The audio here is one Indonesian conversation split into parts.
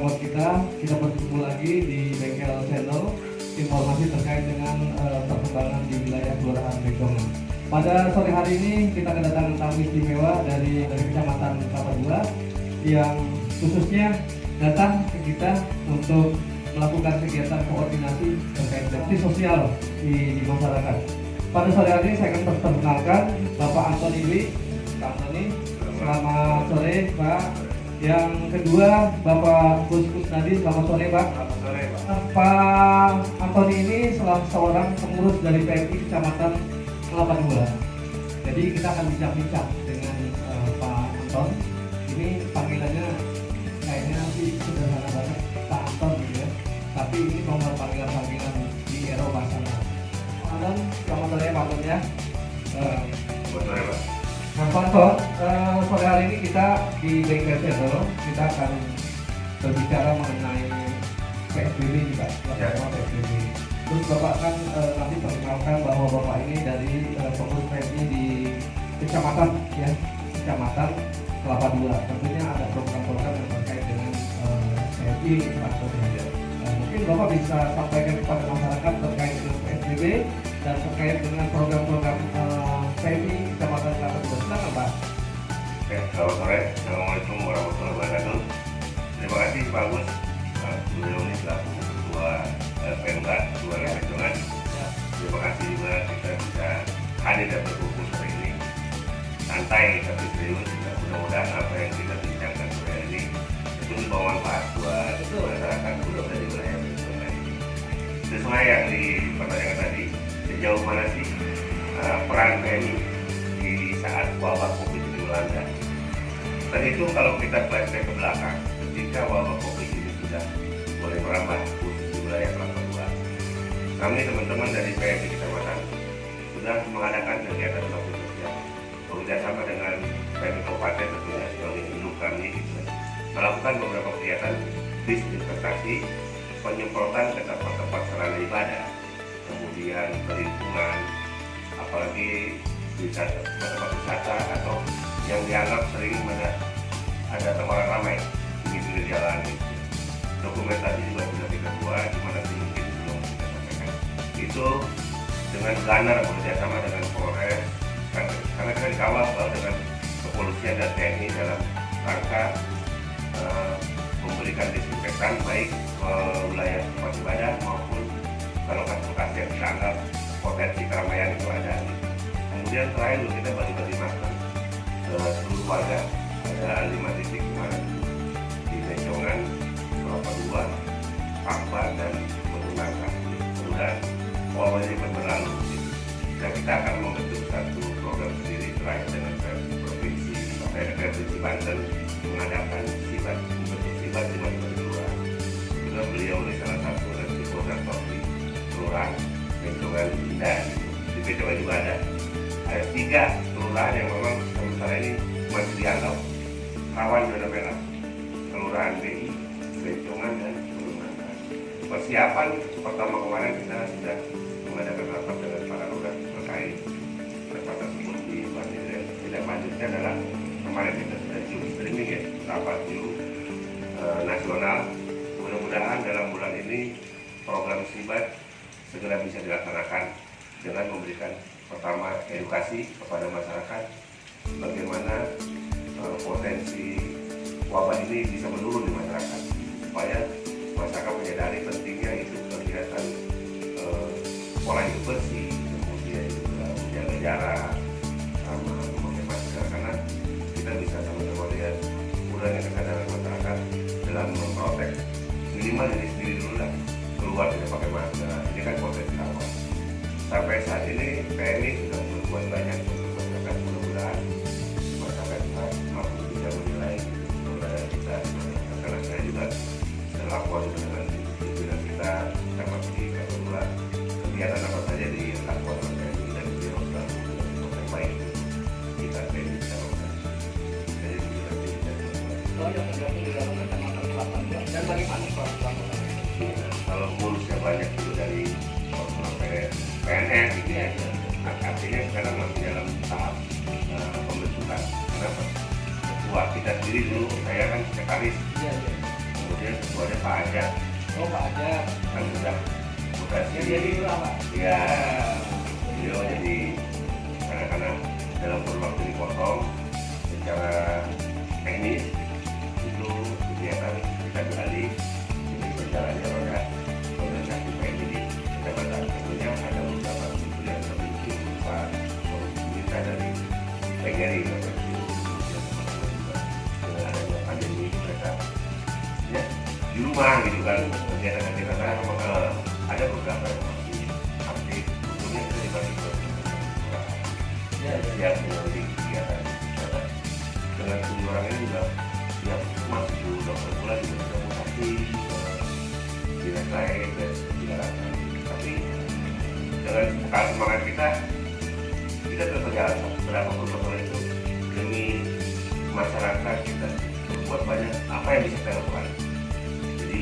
promote kita bertemu lagi di Bengkel Channel, informasi terkait dengan perkembangan di wilayah Kelurahan Bejongan. Pada sore hari ini kita kedatangan tamu istimewa dari Kecamatan Kelapa II yang khususnya datang ke kita untuk melakukan kegiatan koordinasi terkait bakti sosial di masyarakat. Pada sore hari ini saya akan memperkenalkan Bapak Antoni Dwi. Pak Antoni, selamat sore Pak. Yang kedua Bapak Gus Kusnadi, selamat sore Pak. Selamat sore Pak. Pak Antoni ini salah seorang pengurus dari PMI Kecamatan Kelapa II. Jadi kita akan bincang-bincang dengan Pak Anton. Ini panggilannya kayaknya sih sederhana banget, Pak Anton gitu ya. Tapi ini nomor panggilan-panggilan di Eropa sana. Pak Anton, selamat sore Pak Anton ya. Selamat sore Pak. Nah Pak Anton, sore hari ini kita di Bengkel Channel kita akan berbicara mengenai PSBB nih Pak, sama PSBB. Terus Bapak kan nanti perkenalkan bahwa Bapak ini dari pengurus PMI di Kecamatan ya, Kecamatan Kelapa II. Tentunya ada program-program yang terkait dengan PMI Pak Anton. Mungkin Bapak bisa sampaikan kepada masyarakat terkait dengan PSBB dan terkait dengan program-program PMI Kecamatan Kelapa II. Silakan Pak. Oke, selamat sore. Assalamualaikum warahmatullahi wabarakatuh. Terima kasih Pak Agus. Beliau ini selaku Ketua Pemda Kelurahan Bejongan. Terima kasih juga kita bisa hadir dan berkumpul sore ini. Santai tapi serius. Mudah-mudahan apa yang kita bincangkan sore ini itu membawa manfaat buat masyarakat khususnya di wilayah Bejongan. Sesuai yang dipertanyakan tadi, sejauh mana sih peran PMI di saat wabah COVID ini melanda? Dan itu kalau kita flashback ke belakang, ketika wabah COVID ini sudah mulai merambah khusus di wilayah Kelapa II, kami teman-teman dari PMI Kecamatan sudah mengadakan kegiatan bakti sosial bekerjasama dengan PMI Kabupaten tentunya sebagai induk kami melakukan beberapa kegiatan disinfektasi, penyemprotan ke tempat-tempat sarana ibadah, kemudian lingkungan, apalagi di tempat wisata atau yang dianggap sering ada tempat ramai di pinggir jalan. Dokumentasi juga sudah kita buat, di mana mungkin belum kita sampaikan. Itu dengan Ganar bekerjasama dengan Polres, karena kita dikawal dengan kepolisian dan TNI dalam rangka memberikan disinfektan baik ke wilayah tempat ibadah maupun ke lokasi-lokasi yang dianggap potensi keramaian itu ada. Kemudian terakhir kita bagi-bagi masker ke seluruh warga. Ada 5 titik kemarin di Bejongan, Kelapa II, Pamban dan Bendungan. Kemudian wabah ini berlalu dan kita akan membentuk satu program sendiri terakhir dengan Provinsi Banten mengadakan sibat, membentuk sibat di Madura. Juga beliau oleh salah satu dari koordinator di Kelurahan Bejongan Indah. Di Bejongan juga ada 3 kelurahan yang memang sementara ini masih dianggap rawan zona merah. Kelurahan BI, Bejongan dan Bendungan. Persiapan pertama kemarin kita sudah mengadakan rapat dengan para lurah terkait rapat tersebut di Bandung. Tidak lanjutnya adalah kemarin kita sudah Zoom streaming ya, rapat Zoom nasional. Mudah-mudahan dalam bulan ini program sibat segera bisa dilaksanakan dengan memberikan pertama edukasi kepada masyarakat bagaimana potensi wabah ini bisa menurun di masyarakat supaya masyarakat menyadari pentingnya itu kegiatan pola hidup bersih, kemudian juga menjaga jarak sama memakai masker, karena kita bisa sama-sama lihat kurangnya kesadaran masyarakat dalam memprotek minimal diri sendiri dulu lah, keluar tidak pakai masker. Ini kan potensi awal. Sampai saat ini PMI sudah berbuat banyak untuk masyarakat. Mudah-mudahan masyarakat mampu bisa menilai keberadaan kita. Karena saya juga terlapor dengan pimpinan kita dapat di Kelapa kegiatan apa saja dilakukan oleh PMI dan beliau selalu untuk yang baik kita PMI Kecamatan. Jadi Dan bagaimana kalau ngurusnya banyak itu dari sampai PNS gitu ya. Artinya sekarang masih dalam tahap pembentukan. Kenapa? Ketua kita sendiri dulu, saya kan sekretaris. Kemudian dia ketuanya Pak Ajak, Oh Pak Ajak. kan sudah mutasi. Yang jadi lurah Pak. Ya, beliau jadi karena dalam kurun waktu dipotong secara teknis itu kegiatan kita beralih jadi berjalannya roda organisasi PMI di kecamatan. Tentunya ada beberapa unsur yang terbentuk berupa pemerintah dari PGRI dengan adanya pandemi mereka ya di rumah gitu kan, kegiatan-kegiatan saya memang ada beberapa yang masih aktif. Untungnya kita dibagi ke siap menyelidiki kegiatan karena dengan 7 orang ini juga siap masuk ke dokter pula juga sudah mutasi dinas lain dan segala. Tapi dengan semangat kita tetap berjalan berapa protokol itu demi masyarakat kita berbuat banyak apa yang bisa kita lakukan. Jadi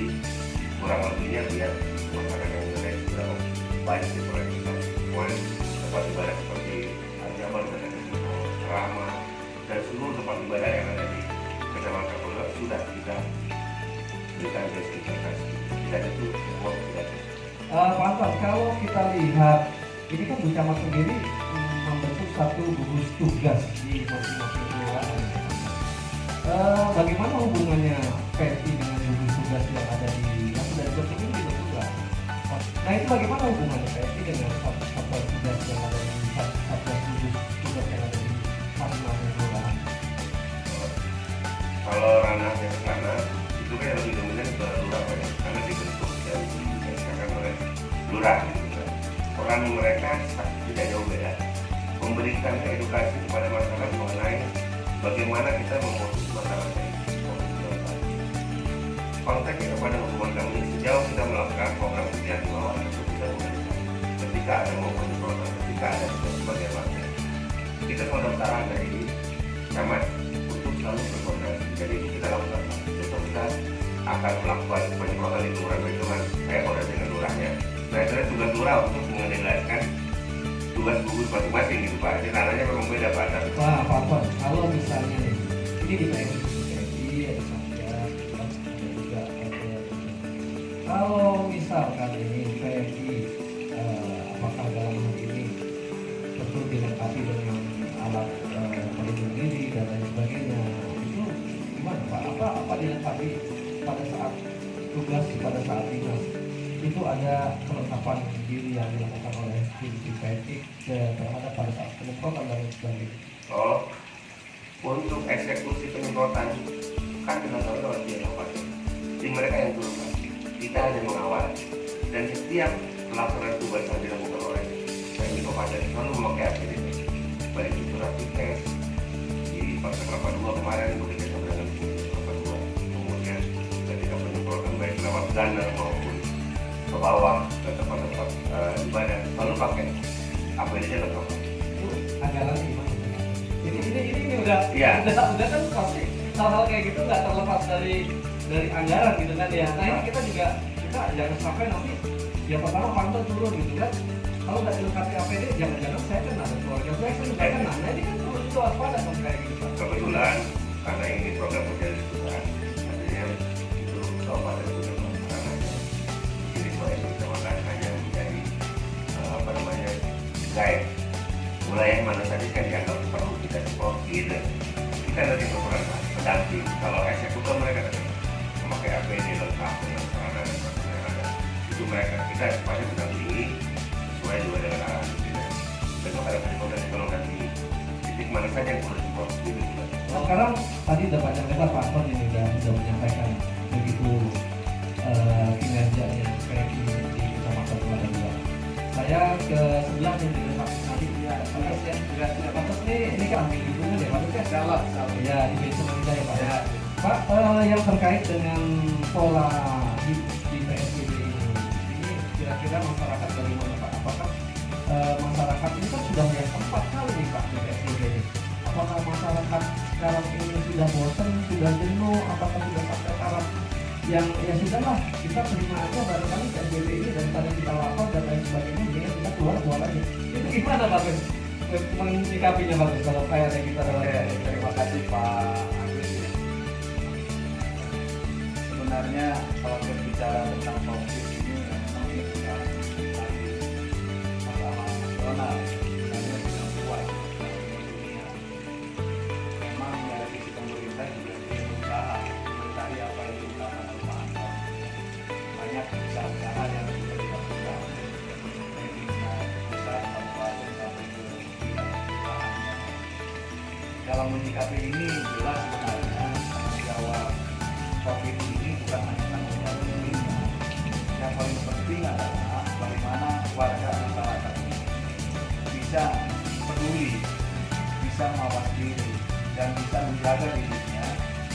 kurang lebihnya biar masyarakat yang lain sudah banyak diperoleh kita kemarin tempat ibadah seperti Al-Jamal dan Rama dan seluruh tempat ibadah yang ada di Kecamatan Kapolda sudah kita berikan desinfeksi. Tidak itu semua tidak. Pak Anton, kalau kita lihat ini kan Bu Camat sendiri membentuk satu gugus tugas di masing-masing kelurahan. Bagaimana hubungannya PSI dengan gugus tugas yang ada di yang sudah dibentuk ini dibentuk lah. Nah itu bagaimana hubungannya PSI dengan satuan tugas yang ada di satuan gugus tugas yang ada di masing-masing kelurahan? Kalau ranahnya ke sana itu kan lebih dominan ke lurah banyak karena dibentuk dan dikerjakan oleh lurah gitu kan. Peran mereka tidak jauh beda, memberikan edukasi kepada masyarakat mengenai bagaimana kita memutus masalah COVID-19. Konteksnya kepada hubungan kami sejauh kita melakukan program kerja di bawah itu kita mengajukan ketika ada maupun di program ketika ada sebagai warga kita pendaftaran dari camat untuk selalu berkoordinasi. Jadi kita lakukan besok kita akan melakukan penyemprotan di kelurahan Bendungan koordinasi dengan lurahnya. Nah itu tugas lurah untuk mengendalikan tugas gugus masing-masing gitu Pak. Jadi ranahnya memang beda Pak. Pak Anton, kalau misalnya nih, ini di PSI ada Satgas, ada juga ada. Kalau misalkan ini PSI, apakah dalam hal ini betul dilengkapi dengan alat pelindung diri dan lain sebagainya, itu gimana Pak? Apa dilengkapi pada saat tugas pada saat dinas? Itu ada kelengkapan diri yang dilakukan oleh tim PSI terhadap pada saat penyemprotan dan lain sebagainya. Oh, untuk eksekusi penyemprotan kan dilakukan oleh tim lokasi. Tim mereka yang turun Pak. Kita hanya mengawal dan setiap pelaksanaan tugas yang dilakukan oleh TNI Kabupaten selalu memakai APD. Baik itu rapid test di Pasar Kelapa 2 kemarin bekerja sama dengan Kelapa 2. Kemudian ketika penyemprotan baik lewat gunner maupun ke bawah ke tempat-tempat ibadah selalu pakai APD-nya lengkap. Itu anggaran gimana? Ini udah Iya. udah kan pasti hal-hal kayak gitu nggak terlepas dari anggaran gitu kan ya. Nah ini kita jangan sampai nanti ya pertama pantau turun gitu kan. Kalau nggak dilengkapi APD jangan-jangan saya kan ada keluarga saya juga kan. Nah ini kan perlu itu waspada sama kayak gitu Pak. Kebetulan karena ini program kerja dilakukan, artinya itu kabupaten sudah melaksanakan. Ini proyek kecamatan hanya menjadi guide wilayah mana saja yang dianggap perlu kita support gitu. Kita nanti berperan pendamping. Kalau eksekutor mereka memakai APD lengkap dengan sarana dan prasarana yang ada, itu mereka kita pasti mendampingi sesuai juga dengan arahan kita. Besok ada penyemprotan kalau nanti titik mana saja yang perlu support gitu. Nah, sekarang tadi udah banyak lebar Pak Anton ini udah menyampaikan begitu kinerjanya kayak di Kecamatan Kelapa 2. Saya ke sebelah nih di vaksinasi ya, Pak ya juga Pak ini kan ambil hubungan ya Pak ya. Salah. Ya di Bencong kita ya Pak ya. Pak yang terkait dengan pola di PSBB ini kira-kira masyarakat bagaimana Pak? Apakah masyarakat ini kan sudah yang keempat kali nih Pak di PSBB ini? Apakah masyarakat sekarang ini sudah bosan, sudah jenuh, apakah sudah sampai taraf yang ya sudahlah kita terima aja barangkali PSBB ini daripada kita lapor dan lain sebagainya, jadi kita keluar aja. Itu gimana Pak Gus? Menyikapinya Pak Gus kalau kayaknya kita dalam terima kasih Pak Agus. sebenarnya kalau berbicara tentang COVID ini memang ini bukan lagi masalah nasional, sebenarnya sudah luas di dunia. Memang dari sisi pemerintah juga berusaha mencari apa yang dilakukan oleh Pak. Banyak usaha-usaha yang sudah dilakukan dari tingkat pusat, kabupaten sampai ke wilayah-wilayahnya. Dalam menyikapi ini jelas sebenarnya tanggung jawab COVID ini bukan hanya tanggung jawab pemerintah. Yang paling penting adalah bagaimana warga masyarakat ini bisa peduli, bisa mawas diri, dan bisa menjaga dirinya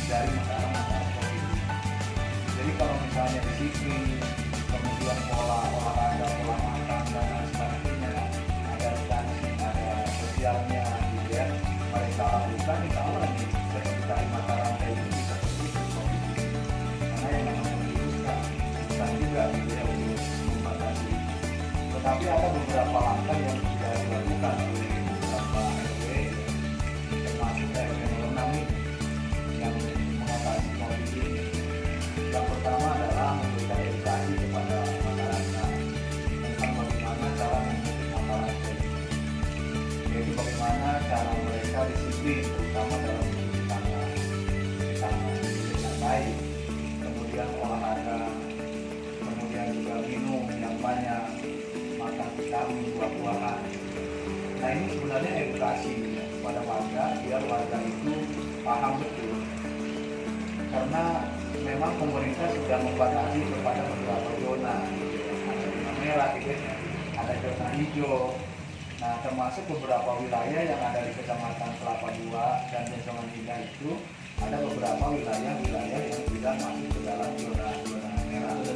dari masalah-masalah COVID ini. Jadi kalau misalnya disiplin, kemudian pola olahraga, pola makan, dan lain sebagainya, ada sanksi, ada sosialnya, gitu ya. Mereka lakukan, insya Allah nih, seperti tadi mata rantai ini bisa terputus COVID ini. Karena yang namanya virus kan susah juga gitu ya untuk membatasi. Tetapi ada beberapa langkah yang sudah dilakukan oleh beberapa RW, termasuk RW 06 ini, yang mengatasi COVID ini. Yang pertama adalah memberikan edukasi kepada masyarakat tentang bagaimana cara memutus mata rantai, yaitu bagaimana cara mereka disiplin, terutama dalam mencuci tangan dengan baik, kemudian olahraga, kemudian juga minum yang banyak, makan vitamin, buah-buahan. Nah ini sebenarnya edukasi kepada warga biar warga itu paham betul, karena memang pemerintah sudah membatasi kepada beberapa zona, ada zona merah gitu ya, ada zona hijau. Nah termasuk beberapa wilayah yang ada di Kecamatan Kelapa II dan Jongan Indah itu ada beberapa wilayah-wilayah yang sudah masuk ke dalam zona merah, ada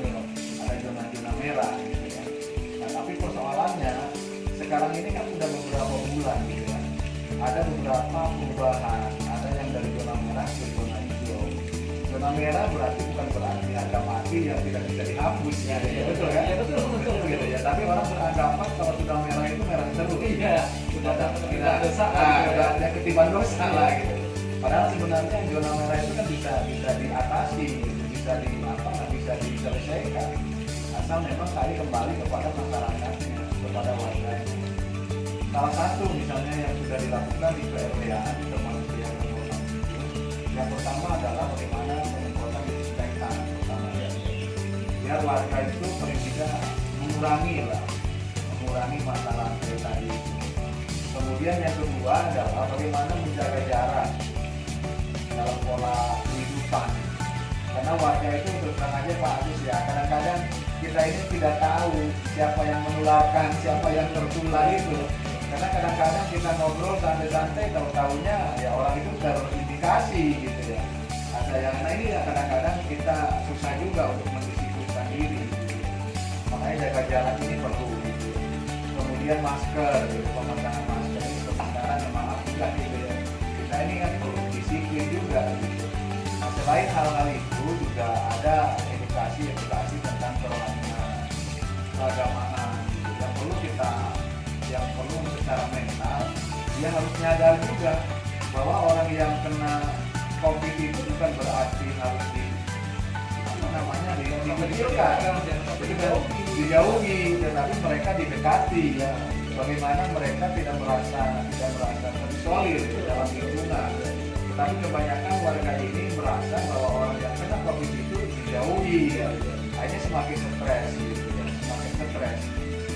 zona merah gitu ya. Nah tapi persoalannya sekarang ini kan sudah beberapa bulan gitu ya, ada beberapa perubahan, ada yang dari zona merah ke zona hijau. Zona merah berarti bukan berarti harga mati yang tidak bisa dihapus ya, betul kan? Ya, betul gitu ya. Tapi orang beranggapan kalau sudah merah itu merah terus. Iya, sudah tidak dosa, ada ketiban dosa lah gitu. Padahal sebenarnya zona merah itu kan bisa diatasi, gitu. bisa diselesaikan. Asal memang kali kembali kepada masyarakatnya, kepada warganya. Salah satu misalnya yang sudah dilakukan di PRW-an termasuk yang yang pertama adalah bagaimana penyemprotan disinfektan pertama ya. Biar warga itu paling tidak mengurangi masalah tadi. Kemudian yang kedua adalah bagaimana menjaga jarak dalam pola kehidupan. Karena warga itu terus terang aja Pak Agus ya, kadang-kadang kita ini tidak tahu siapa yang menularkan, siapa yang tertular itu. Karena kadang-kadang kita ngobrol santai-santai, tahu-tahunya ya orang itu terindikasi gitu ya. Ada yang nah ini ya kadang-kadang kita susah juga untuk mendisiplinkan diri gitu. Makanya jaga jarak ini perlu gitu. Kemudian masker, gitu. Pemasangan masker ini sebenarnya memang juga gitu ya. Kita ini kan perlu disiplin juga gitu. Nah selain hal-hal itu juga ada edukasi tentang kerohanian, keagamaan gitu. Yang perlu secara mental, dia harus nyadar juga bahwa orang yang kena COVID itu bukan berarti harus dikecilkan, dijauhi, tetapi mereka didekati ya. Bagaimana mereka tidak merasa terisolir dalam lingkungan. Tetapi kebanyakan warga ini merasa bahwa orang yang kena COVID itu dijauhi, akhirnya semakin stres gitu ya, semakin stres.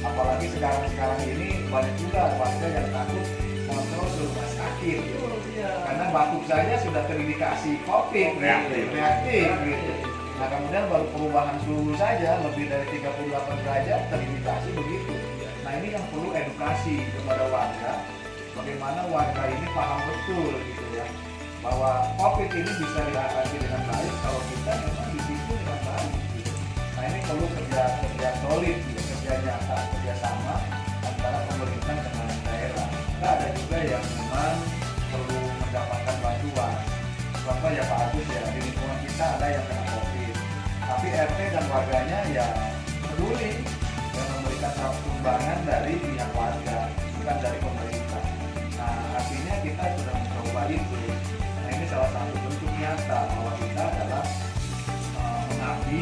Apalagi sekarang ini banyak juga warga yang takut kontrol ke rumah sakit gitu. Karena batuk saja sudah terindikasi COVID reaktif gitu. Nah kemudian baru perubahan suhu saja lebih dari 38 derajat terindikasi begitu. Nah ini yang perlu edukasi kepada warga, bagaimana warga ini paham betul gitu ya, bahwa COVID ini bisa diatasi dengan baik kalau kita memang disiplin dengan baik gitu. Nah ini perlu kerja solid gitu. Kerjasama antara pemerintah dengan daerah. Nah, ada juga yang memang perlu mendapatkan bantuan. Contoh ya Pak Agus ya, di lingkungan kita ada yang kena COVID, tapi RT dan warganya ya peduli yang memberikan sumbangan dari pihak warga, bukan dari pemerintah. Nah artinya kita sudah mencoba itu. Nah ini salah satu bentuk nyata bahwa kita adalah mengamati,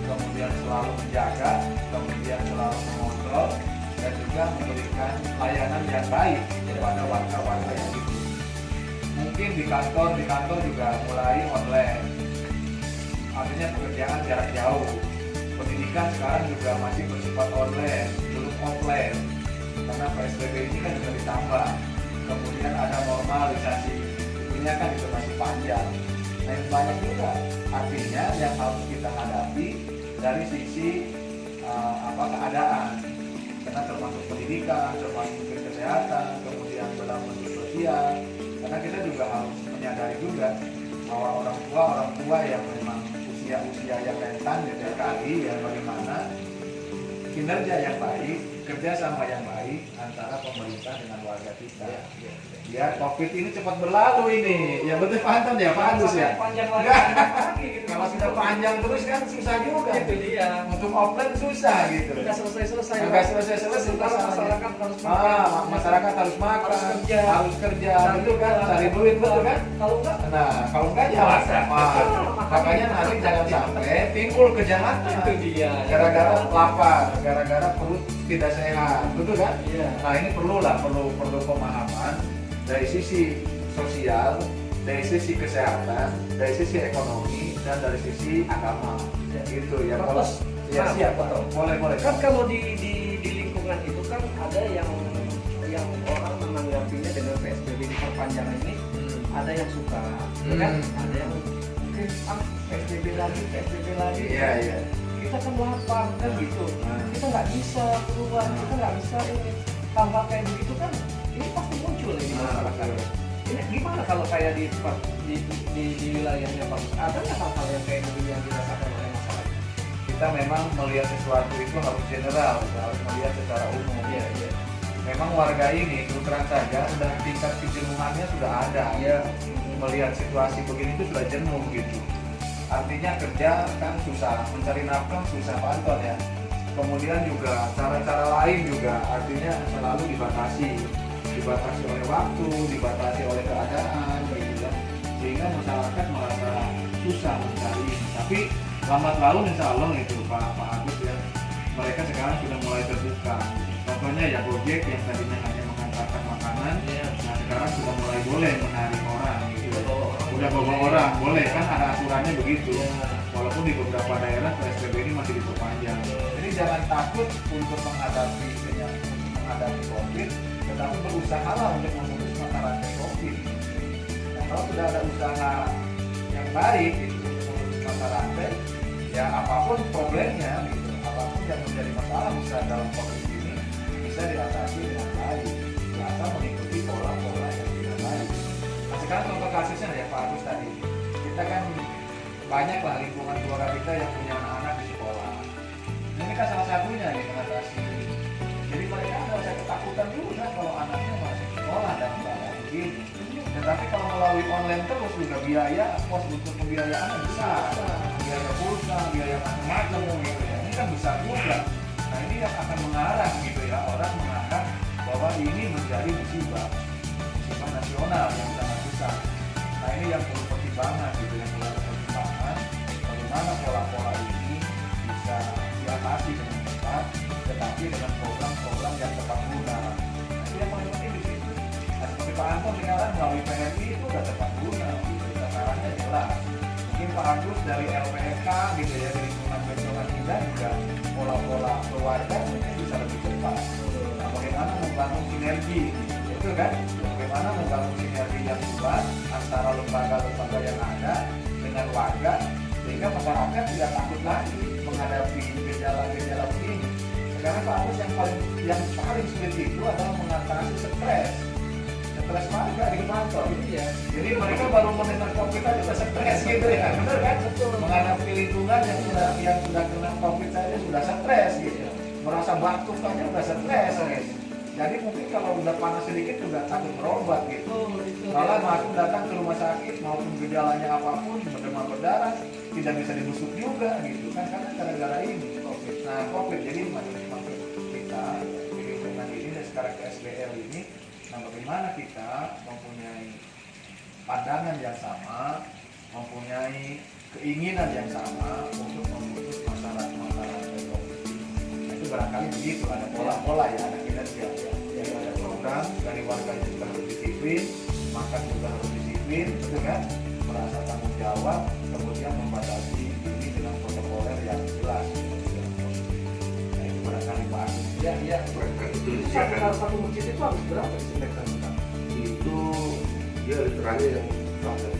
kemudian selalu menjaga, kemudian selalu mengontrol, dan juga memberikan layanan yang baik kepada warga-warga yang itu. Mungkin di kantor juga mulai online, artinya pekerjaan jarak jauh. Pendidikan sekarang juga masih bersifat online, belum offline, karena PSBB ini kan juga ditambah. Kemudian ada normalisasi, ini kan juga masih panjang. Nah, yang banyak juga. Artinya yang harus kita hadapi dari sisi keadaan, karena termasuk pendidikan, termasuk kesehatan, kemudian dalam bentuk sosial. Karena kita juga harus menyadari juga bahwa orang tua yang memang usia yang rentan gitu kali ya, bagaimana kinerja yang baik, kerjasama yang baik antara pemerintah dengan warga kita. Ya, COVID ini cepat berlalu ini. Ya betul Pak Anton ya, Pak Agus ya. Panjang lagi. Kalau sudah panjang terus kan susah juga. Itu dia. Untuk offline susah gitu. Nggak selesai-selesai. Nggak selesai. Masyarakat harus makan. Masyarakat harus makan, harus kerja, betul kan? Cari duit, betul kan? Kalau enggak, Kalau enggak ya makanya nanti jangan sampai timbul kejahatan. itu dia. Gara-gara lapar, gara-gara perut tidak sehat, betul kan? Iya. Nah ini perlu pemahaman dari sisi sosial, dari sisi kesehatan, dari sisi ekonomi, dan dari sisi agama. Ya, gitu ya. Kalau Terus, ya nah, siap, betul. boleh. Kan kalau di lingkungan itu kan ada yang orang menanggapinya dengan PSBB diperpanjang ini, ada yang suka, ya kan? Ada yang oke, PSBB lagi. Iya. Kita kan lapar kan gitu. Kita nggak bisa keluar, kita nggak bisa ini. Hal-hal kayak begitu kan, ini pasti muncul ini masyarakat. Ini gimana kalau kayak di wilayahnya Pak? Ada nggak hal-hal yang kayak gitu yang dirasakan oleh masyarakat? Kita memang melihat sesuatu itu harus general, harus melihat secara umum. Iya. Memang warga ini terus terang saja sudah tingkat kejenuhannya sudah ada. Iya. Melihat situasi begini itu sudah jenuh gitu. Artinya kerja kan susah, mencari nafkah susah Pak Anton ya. Kemudian juga cara-cara lain juga artinya selalu dibatasi oleh waktu, dibatasi oleh keadaan, gitu ya. Sehingga masyarakat merasa susah mencari. Tapi lambat laun insya Allah itu Pak Agus ya, mereka sekarang sudah mulai terbuka. Contohnya ya Gojek yang tadinya hanya mengantarkan makanan, nah sekarang sudah mulai boleh menarik orang gitu. Udah bawa orang, boleh kan ada aturannya begitu. Walaupun di beberapa daerah PSBB ini masih diperpanjang. Jadi jangan takut untuk menghadapi COVID, tetapi berusahalah untuk memutus mata rantai COVID. Nah, kalau sudah ada usaha yang baik gitu, untuk memutus mata rantai, ya apapun problemnya gitu, apapun yang menjadi masalah bisa dalam COVID ini bisa diatasi dengan baik, asal mengikuti pola-pola yang tidak baik. Nah sekarang contoh kasusnya ya Pak Agus tadi, kita kan banyak lah lingkungan keluarga kita yang punya anak-anak di sekolah. Ini kan salah satunya nih mengatasi. Jadi mereka ada rasa ketakutan juga kalau anaknya masih sekolah dan keadaan begini. Tetapi kalau melalui online terus juga biaya, pos untuk pembiayaan besar, biaya pulsa, biaya macam-macam gitu ya. Ini kan besar juga. Nah ini yang akan mengarah gitu ya, orang menganggap bahwa ini menjadi musibah nasional yang sangat besar. Nah ini yang perlu pertimbangan gitu, yang perlu pertimbangan bagaimana pola-pola ini bisa diatasi dengan cepat, tetapi dengan program-program yang tepat guna. Nah itu yang paling penting di situ. Nah seperti Pak Anton sekarang melalui PMI itu sudah tepat guna, gitu. Sasarannya jelas. Mungkin Pak Agus dari LPK gitu ya, dari lingkungan Benjolan kita juga pola-pola keluarga mungkin bisa lebih cepat. Nah bagaimana membangun sinergi, itu kan? Bagaimana membangun sinergi yang kuat antara lembaga-lembaga yang ada dengan warga, sehingga masyarakat tidak takut lagi menghadapi gejala-gejala begini. Sekarang Pak Agus yang paling sulit itu adalah mengatasi stres warga di kantor gitu ya. Jadi mereka baru mendengar COVID aja sudah stres gitu ya, benar kan? Betul. Menghadapi lingkungan yang sudah kena COVID saja sudah stres gitu. Merasa batuk saja sudah stres gitu. Jadi mungkin kalau udah panas sedikit juga takut berobat gitu. Malah masuk datang ke rumah sakit maupun gejalanya apapun, demam berdarah, tidak bisa dibusuk juga gitu kan, karena gara-gara ini COVID. Nah COVID jadi maksud kita di lingkungan ini dan sekarang ke SBL ini, nah bagaimana kita mempunyai pandangan yang sama, mempunyai keinginan yang sama untuk memutus masalah COVID. Nah, itu barangkali begitu, ada pola-pola ya, ada kinerja ya. Jadi ada program dari warganya juga harus disiplin, makan juga harus disiplin, betul kan? Merasa tanggung jawab, kemudian membatasi ini dengan protokoler yang jelas. Nah, itu barangkali Pak Agus. Ya, ya. Itu Itu silakan. satu masjid itu harus berapa disinfektan, Pak? Itu dia literalnya yang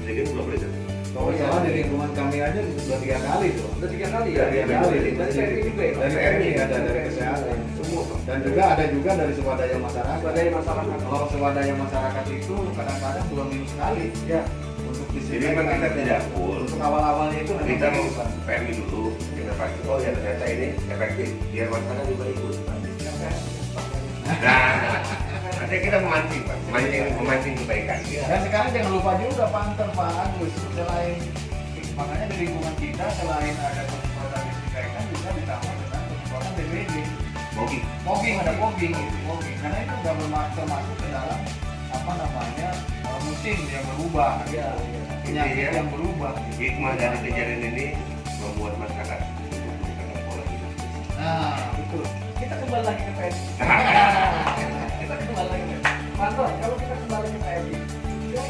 sedikit belum boleh. Oh iya, di lingkungan kami aja sudah 3 kali tuh. Udah 3 kali Udah ya? 3 kali. Dari PMI juga ya? Pak? Dari PMI ada, dari kesehatan. Semua, Pak. Dan juga ada juga dari swadaya masyarakat. Swadaya masyarakat. Kalau swadaya masyarakat itu kadang-kadang 2 minggu sekali Ya. untuk Jadi disinfektan. memang kita tidak full. Untuk awal-awalnya itu Kita mau begitu, Pak. PMI dulu, kita pasti oh ya ternyata ini efektif, biar masyarakat juga ikut. Nah, nanti kita memancing, Pak, memancing kebaikan. Dan sekarang jangan lupa juga panter Pak Agus, selain makanya di lingkungan kita selain ada penyemprotan disinfektan juga ditambah dengan penyemprotan DBD. Fogging ada fogging gitu, fogging. Karena itu udah termasuk ke dalam apa namanya musim yang berubah, Ya, ya. penyakit Intinya, yang berubah. Gitu. Hikmah dari kejadian ini membuat masyarakat menggunakan pola hidup. Nah, Betul. Kita kembali lagi ke PMI. Kita kembali lagi ke PMI. Pak Anton, kalau kita kembali ke PMI,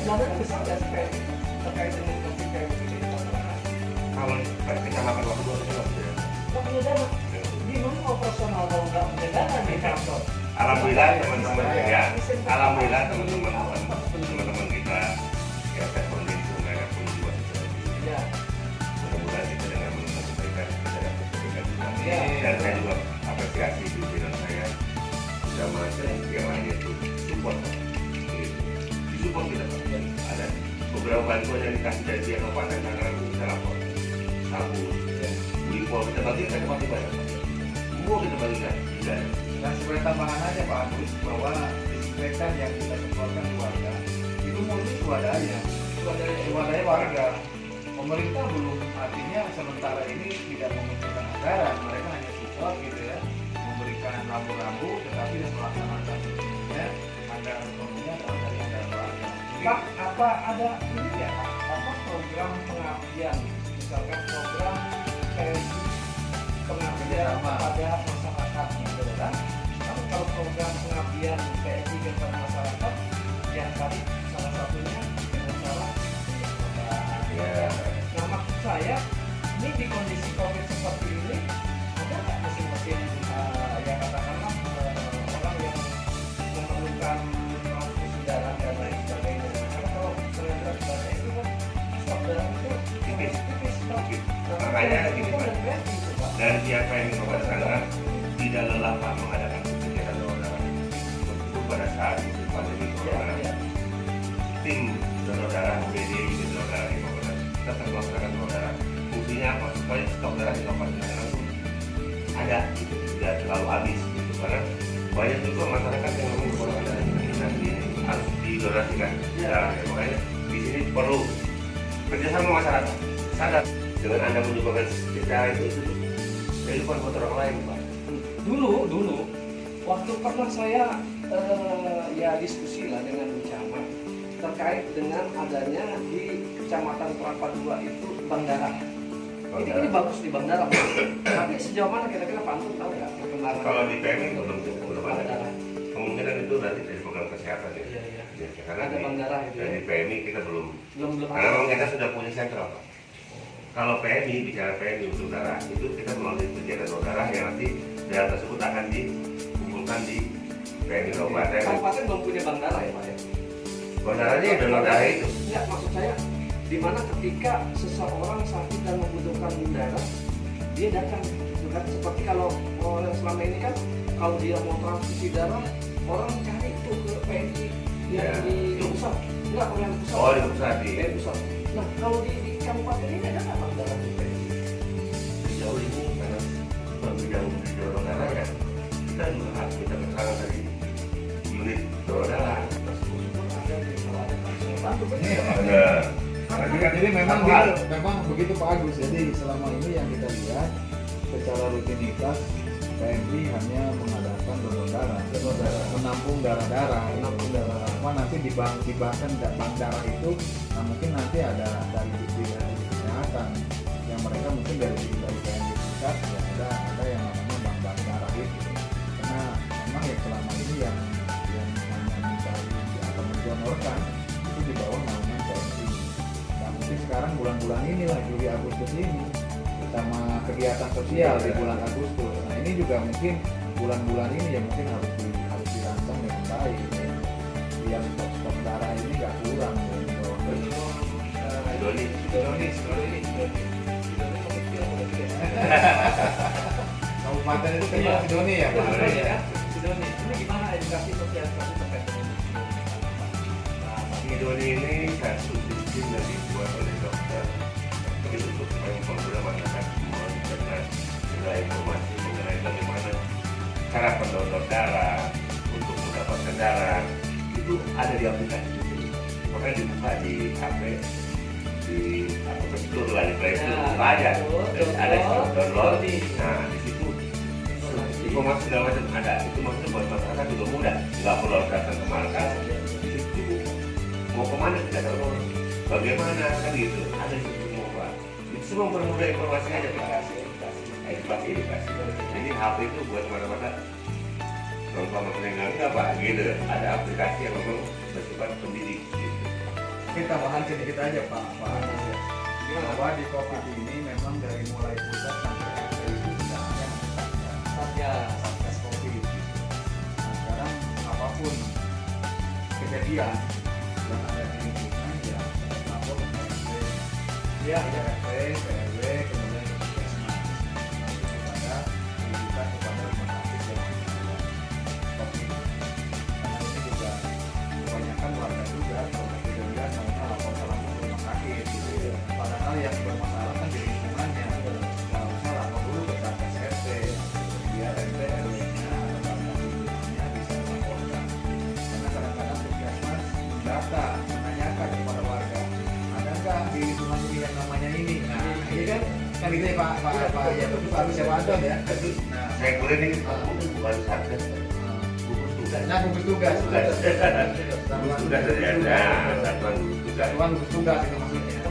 dananya besar nggak sih PMI terkait dengan COVID PMI ini? Kalau kecamatan waktu itu kita sudah. Nggak punya dana. Gimana operasional kalau nggak punya dana di kantor? Alhamdulillah teman-teman ya, alhamdulillah teman-teman kita ya sektor itu mereka pun juga sudah Ya. mudah-mudahan kita dengan menemukan kebaikan kita dapat kebaikan juga. Ya. Dan saya juga apresiasi pimpinan saya sama yang lainnya itu support disupport kita Pak. Ada beberapa bantuan yang dikasih dari pihak kabupaten Tangerang itu kita lapor sabun, Wipol kita bagikan ke banyak semua kita bagikan dan dan sebagai tambahan aja Pak Agus bahwa disinfektan yang kita semprotkan di warga itu murni swadaya warga. Pemerintah belum, artinya sementara ini tidak mengumpulkan anggaran, mereka hanya support gitu ya, memberikan rambu-rambu, tetapi yang melaksanakan ya anggaran ekonominya adalah dari anggaran warga. Pak, apa ada ini ya Pak? Apa program pengabdian, misalkan program PMI pengabdian kepada masyarakat gitu kan? Tapi kalau program pengabdian PMI kepada masyarakat yang tadi salah satunya dengan cara ya nah maksud saya ini di kondisi COVID seperti ini ada nggak mesin-mesin yang katakanlah orang yang memerlukan transfusi darah dan lain sebagainya. Karena kalau ternyata darah itu kan stok darah itu tipis. Makanya gini, Pak. Itu dan itu, Pak. dari pihak PMI Kabupaten Tangerang tidak lelah Pak mengadakan kegiatan donor darah itu pada saat musim pandemi corona. Ya. Tim donor darah BD unit donor darah di Kabupaten tetap melaksanakan donor darah. Fungsinya apa? Supaya stok darah di Kabupaten Tangerang itu ada, gitu. Tidak terlalu habis, gitu. Karena banyak juga masyarakat yang memang kekurangan darah nanti harus didonasikan darahnya. Makanya di sini perlu kerjasama masyarakat. Sadar dengan Anda menyumbangkan darah itu kehidupan buat orang lain, Pak. Dulu waktu pernah saya ya diskusi lah dengan Bu Camat terkait dengan adanya di Kecamatan Kelapa II itu bank darah. Ini bagus di bank darah. Tapi sejauh mana kira-kira Pak Anton tahu nggak perkembangan? Kalau di PMI belum bank ada. darah. Kemungkinan itu nanti dari program kesehatan ya. Iya. Ya, karena Ada bank darah itu ya? di PMI kita belum. Belum Karena memang ada. kita sudah punya sentral, Pak. Kalau PMI bicara PMI untuk darah itu kita melalui kegiatan donor darah yang nanti darah tersebut akan dikumpulkan di PMI Kabupaten. Kabupaten belum punya bank darah ya Pak ya? Bank darahnya donor darah itu. Ya maksud saya di mana ketika seseorang sakit dan membutuhkan darah dia datang gitu kan. Seperti kalau orang selama ini kan kalau dia mau transfusi darah orang cari itu ke PMI yang Ya. di pusat enggak yang pusat Oh, di pusat di. pusat. Nah kalau di kabupaten ini ada nggak bank darah di PMI? Sejauh ini karena bidang di donor darah ya kita juga harus minta keterangan dari unit donor darah tersebut. Ada di kalau ada langsung bantu kan? Ada. Jadi memang Satu hal. memang begitu Pak Agus. Jadi selama ini yang kita lihat secara rutinitas PMI hanya mengadakan donor darah, menampung darah. Apa nanti dibahkan bank darah itu, nah mungkin nanti ada dari kesehatan kegiatan yang mereka mungkin dari PMD pusat ya ada yang namanya bank darah itu. Karena memang yang selama ini yang hanya mencari atau mendonorkan itu di bawah naungan PMD. Nah mungkin sekarang bulan-bulan ini lah, Juli Agustus ini, sama kegiatan sosial di bulan Agustus. Nah ini juga mungkin bulan-bulan ini ya mungkin harus dirancang dengan baik ya. Biar stok darah ini nggak kurang ya. Doni. Kabupaten itu termasuk Sidoni ya Pak? Sidoni. Ini gimana edukasi sosialisasi terkait dengan Sidoni ini satu sistem yang dibuat oleh dokter itu untuk supaya mempermudah masyarakat semua dengan segala informasi mengenai bagaimana cara pendonor darah untuk mendapatkan darah itu ada di aplikasi itu. Makanya dibuka di HP, di Apple Store lah, di Play Store aja, ada download. Nah di situ informasi segala macam ada. Itu maksudnya buat masyarakat juga mudah, nggak perlu harus datang ke markas. Di situ mau kemana kita tahu, bagaimana kan gitu, ada di situ semua Pak. Itu semua mempermudah informasi aja edukasi. Jadi HP itu buat mana-mana kalau meninggal nggak Pak gitu, ada aplikasi yang memang bersifat pendidik gitu. Kita tambahan sedikit aja Pak. Bahwa di COVID ini memang dari mulai pusat sampai RT itu tidak ada satgas COVID. Nah sekarang apapun kejadian yang ada di lingkungan ya lapor ke RT, ya RT, PRW, kemudian ke Puskesmas, kepada pendidikan kepada rumah sakit yang ada COVID. Karena ini juga kebanyakan warga juga kalau kejadian mereka lapor ke rumah sakit gitu ya. Padahal yang bermasalah kan di lingkungannya, nggak usah lapor dulu ke satgas RT, biar RT RW-nya atau warga bisa melaporkan. Karena kadang-kadang Puskesmas mendata, menanyakan kepada warga, ada nggak di lingkungan ini yang namanya ini? Nah ini kan gitu ya Pak ya betul Pak Agus ya Pak Anton ya. Nah Saya kuliah ini bukan satgas, gugus tugas. nah gugus tugas Gugus tugas saja ada, satuan gugus tugas. satuan gugus tugas itu maksudnya.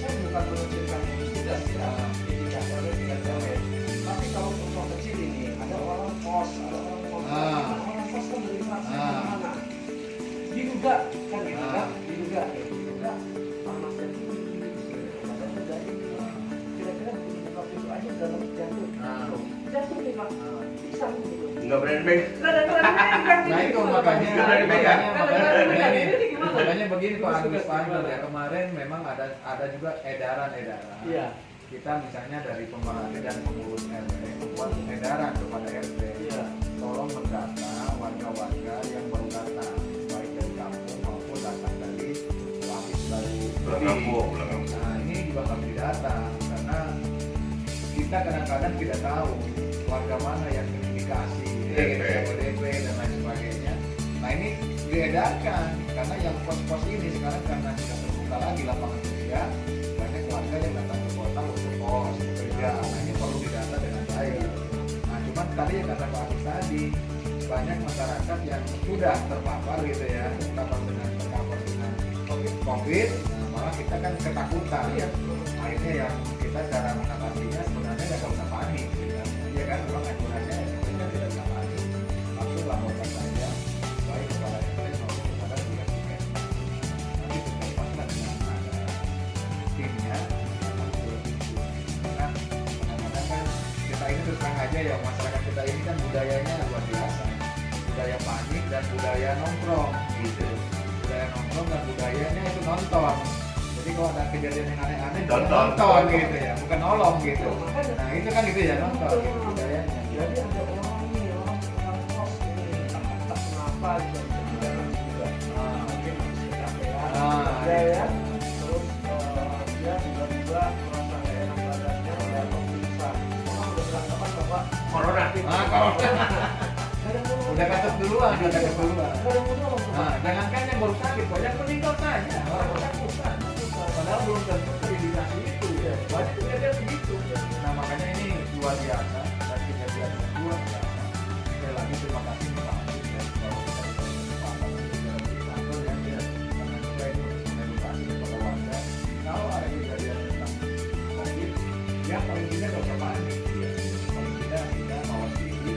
saya bukan menunjukkan tugas ya indikatornya tingkat RW, tapi kalau contoh kecil ini ada orang kos, ada orang kos, orang kos kan dari mana diduga kan gitu kan, diduga panas dan kira-kira buka pintu aja dalam jantung nih Pak, bisa gitu. Nggak berani pegang. Nah itu makanya begini Pak Agus Pandor ya, kemarin memang ada juga edaran Iya. kita misalnya dari pemerhati dan pengurus RW membuat edaran kepada RT, tolong mendata warga-warga yang baru datang baik dari kampung maupun datang dari lapis dari Belakang. Nah ini juga harus didata karena kita kadang-kadang tidak tahu warga mana yang terindikasi ODP dan lain sebagainya. Nah ini diedarkan karena yang pos-pos ini sekarang karena sudah terbuka lagi lapangan kerja, banyak warga yang datang ke kota untuk pos bekerja. Nah ini perlu didata dengan baik. Nah cuman tadi yang kata Pak Agus tadi, banyak masyarakat yang sudah terpapar gitu ya, terpapar dengan COVID, nah, malah kita kan ketakutan ya. Akhirnya yang kita cara mengatasinya sebenarnya nggak usah panik gitu kan. Ya kan memang aturannya sebenarnya tidak usah panik, langsung laporkan saja baik kepada RT maupun kepada tugas-tugas. Nanti berkaitan dengan ada timnya akan lebih karena kadang-kadang kan kita ini terus terang aja ya, masyarakat kita ini kan budayanya luar biasa, budaya panik dan budaya nongkrong gitu. Budaya nongkrong dan budayanya itu nonton. Jadi kalau ada kejadian yang aneh-aneh nonton gitu ya, bukan nolong gitu. Nah itu kan gitu ya, nonton gitu budayanya. Jadi ada orang ini, orang kos ini, entah kenapa gitu, juga mungkin habis kecapean, ya. Terus dia tiba-tiba merasa nggak enak badannya, dan pemeriksaan. Orang udah beranggapan bahwa Corona. Udah kasus duluan. Nah, jangankan yang baru sakit, banyak meninggal saja. Orang ketakutan. Padahal belum tentu terindikasi itu. Banyak kejadian begitu. Nah, makanya ini luar biasa dan kejadian yang luar biasa. Sekali lagi terima kasih Pak Agus ya, kalau kita bisa berkesempatan untuk dalam kantor ya, karena kita ini edukasi kepada warga. Kalau ada kejadian kita nggak usah panik. Ya. Paling tidak kita mawas diri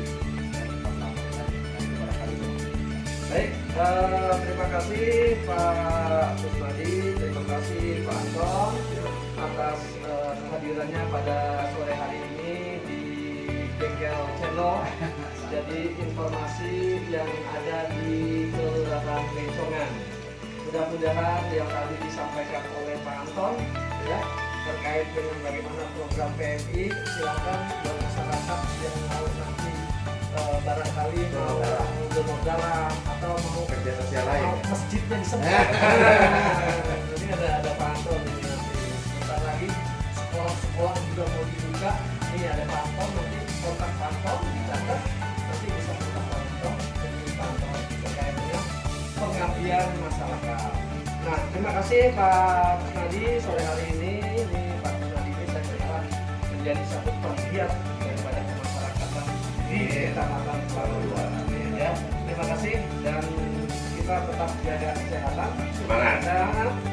dan tetap lakukan. Nah, itu barangkali Baik, terima kasih Pak Kusnadi, terima kasih Pak Anton atas kehadirannya pada sore hari ini di Bengkel Channel. Jadi informasi yang ada di Kelurahan Bencongan. Mudah-mudahan yang tadi disampaikan oleh Pak Anton ya terkait dengan bagaimana program PMI, silakan buat masyarakat yang mau nanti barangkali mau donor darah atau mau kerja sosial lain. mau masjidnya disebut. Jadi ada Pak Anton ini nanti sebentar lagi sekolah-sekolah juga mau dibuka. Ini ada Pak Anton, nanti kontak Pak Anton dicatat, nanti bisa kontak Pak Anton dengan Pak Anton terkait dengan pengabdian masyarakat. Nah, terima kasih Pak Kusnadi sore hari ini. Ini Pak Kusnadi ini saya kira menjadi satu perhatian daripada kemasyarakatan di Kecamatan Pelabuhan 2. Ya, terima kasih dan kita tetap jaga kesehatan. Semangat.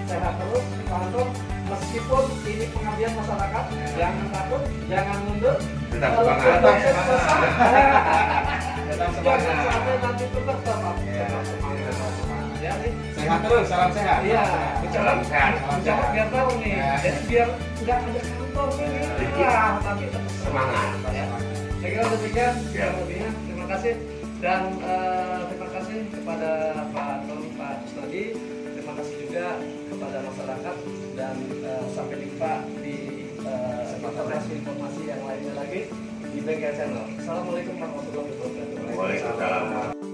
Sehat terus Pak Anton. Meskipun ini pengabdian masyarakat, jangan takut, jangan mundur. Tetap Kalau semangat. tetap semangat. Tetap Jangan semangat. sampai nanti tetap semangat. Ya. Tetap semangat. Ya, nih. Sehat terus, salam sehat. Iya, Salam sehat. bicara biar tahu nih. Ya. Jadi biar nggak ada kantor nih. Iya, tapi tetap Semangat. Ya. Saya kira demikian. Ya. Lebihnya. Terima kasih dan terima kasih kepada Pak Anton, Pak Kusnadi. Terima kasih juga kepada masyarakat dan sampai jumpa di informasi yang lainnya lagi di Bengkel Channel. Assalamualaikum warahmatullahi wabarakatuh. Waalaikumsalam.